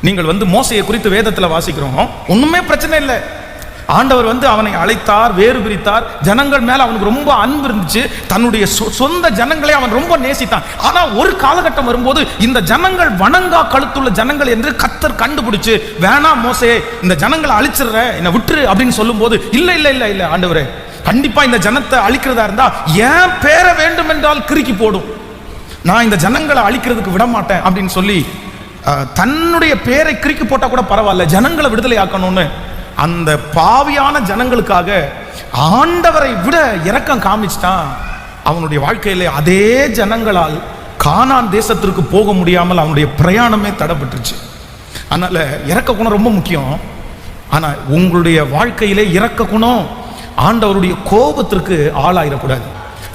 நீங்கள் மோசையை குறித்து வேதத்தில் வாசிக்கிறோம், ஒண்ணுமே பிரச்சனை இல்லை. ஆண்டவர் அவனை அழைத்தார், வேறு பிரித்தார், ஜனங்கள் மேல அவனுக்கு ரொம்ப அன்பு இருந்துச்சு, தன்னுடைய சொந்த ஜனங்களை அவன் ரொம்ப நேசித்தான். ஆனா ஒரு காலகட்டம் வரும்போது இந்த ஜனங்கள் வணங்கா கழுத்துள்ள ஜனங்கள் என்று கர்த்தர் கண்டுபிடிச்சு, வேணாம் மோசே, இந்த ஜனங்களை அழிச்சிடுற, என்னை விட்டுரு அப்படின்னு சொல்லும் போது, இல்ல இல்ல இல்ல இல்ல ஆண்டவரே, கண்டிப்பா இந்த ஜனத்தை அழிக்கிறதா இருந்தா என் பேரை வேண்டும் என்றால் கிறுக்கி போடும், நான் இந்த ஜனங்களை அழிக்கிறதுக்கு விட மாட்டேன் அப்படின்னு சொல்லி தன்னுடைய பேரை கிறுக்கி போட்டா கூட பரவாயில்ல, ஜனங்களை விடுதலை ஆக்கணும்னு அந்த பாவியான ஜனங்களுக்காக ஆண்டவரை விட இரக்கம் காமிச்சிட்டான். அவனுடைய வாழ்க்கையிலே அதே ஜனங்களால் கானான் தேசத்திற்கு போக முடியாமல் அவனுடைய பிரயாணமே தடைபட்டுருச்சு. அதனால இரக்க குணம் ரொம்ப முக்கியம். ஆனா உங்களுடைய வாழ்க்கையிலே இரக்க குணம் ஆண்டவருடைய கோபத்திற்கு ஆளாயிடக்கூடாது.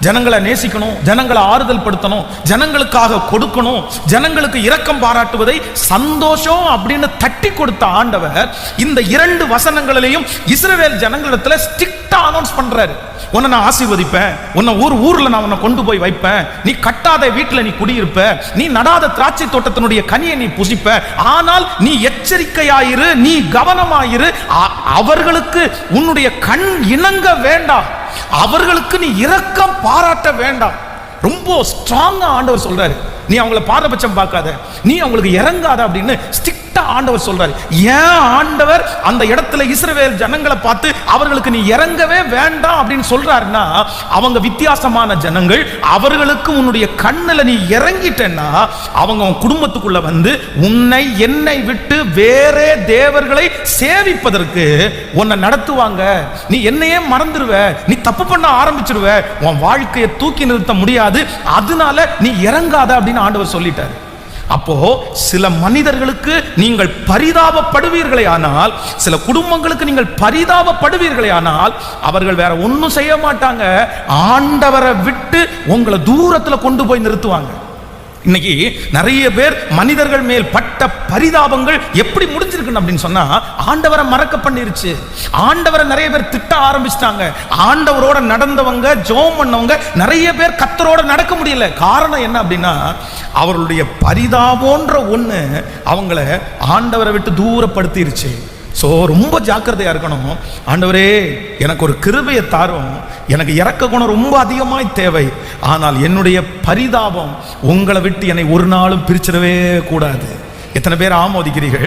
ஜனங்களை நேசிக்கணும், ஜனங்களை ஆறுதல் படுத்தணும், ஜனங்களுக்காக கொடுக்கணும், ஜனங்களுக்கு இரக்கம் பாராட்டுவதை சந்தோஷம் அப்படின்னு தட்டி கொடுத்த ஆண்டவர் இந்த 2 வசனங்களிலையும் இஸ்ரவேல் ஜனங்களிடத்துல ஸ்ட்ரிக்டா அனௌன்ஸ் பண்றாரு. உன்னை நான் ஆசீர்வதிப்பேன், உன்னை ஊர்ல நான் உன்னை கொண்டு போய் வைப்பேன், நீ கட்டாத வீட்டில் நீ குடியிருப்ப, நீ நடாத திராட்சை தோட்டத்தினுடைய கனியை நீ புசிப்ப, ஆனால் நீ எச்சரிக்கையாயிரு, நீ கவனமாயிரு, அவர்களுக்கு உன்னுடைய கண் இணங்க வேண்டாம், அவர்களுக்கு நீ இரக்கம் பாராட்ட வேண்டாம். ரொம்ப ஸ்ட்ராங்கா ஆண்டவர் சொல்றாரு, நீ அவங்கள பாரபட்சம் பார்க்காத, நீ அவங்களுக்கு இறங்காத அப்படின்னு ஸ்ட்ரிக்டா ஆண்டவர் சொல்றாரு. ஏன் ஆண்டவர் அந்த இடத்துல இஸ்ரவேல் ஜனங்களை பார்த்து அவர்களுக்கு நீ இறங்கவே வேண்டாம் அப்படின்னு சொல்றாருன்னா, அவங்க வித்தியாசமான ஜனங்கள், அவர்களுக்கு உன்னுடைய கண்ணுல நீ இறங்கிட்டேன்னா அவங்க குடும்பத்துக்குள்ள உன்னை என்னை விட்டு வேறே தேவர்களை சேவிப்பதற்கு உன்னை நடத்துவாங்க, நீ என்னையே மறந்துடுவ, நீ தப்பு பண்ண ஆரம்பிச்சிருவ, உன் வாழ்க்கையை தூக்கி நிறுத்த முடியாது, அதனால நீ இறங்காத அப்படின்னு ஆண்டவர் சொல்லிட்டார். அப்போ சில மனிதர்களுக்கு நீங்கள் பரிதாபப்படுவீர்களே ஆனால், சில குடும்பங்களுக்கு நீங்கள் பரிதாபப்படுவீர்களே ஆனால், அவர்கள் வேற ஒன்னும் செய்ய மாட்டாங்க, ஆண்டவரை விட்டு உங்களை தூரத்துல கொண்டு போய் நிறுத்துவாங்க. இன்னைக்கு நிறைய பேர் மனிதர்கள் மேல் பட்ட பரிதாபங்கள் எப்படி முடிஞ்சிருக்கு அப்படின்னு சொன்னா, ஆண்டவரை மறக்க பண்ணிருச்சு. ஆண்டவரை நிறைய பேர் திட்ட ஆரம்பிச்சிட்டாங்க. ஆண்டவரோட நடந்தவங்க, ஜெபம் பண்ணவங்க நிறைய பேர் கர்த்தரோட நடக்க முடியல. காரணம் என்ன அப்படின்னா, அவர்களுடைய பரிதாபம்ன்ற ஒண்ணு அவங்கள ஆண்டவரை விட்டு தூரப்படுத்திருச்சு. ஸோ ரொம்ப ஜாக்கிரதையா இருக்கணும். ஆண்டவரே, எனக்கு ஒரு கிருபையை தாரும், எனக்கு இரக்க குணம் ரொம்ப அதிகமாய் தேவை, ஆனால் என்னுடைய பரிதாபம் உங்களை விட்டு என்னை ஒரு நாளும் பிரிச்சிடவே கூடாது. எத்தனை பேர் ஆமோதிக்கிறீர்கள்?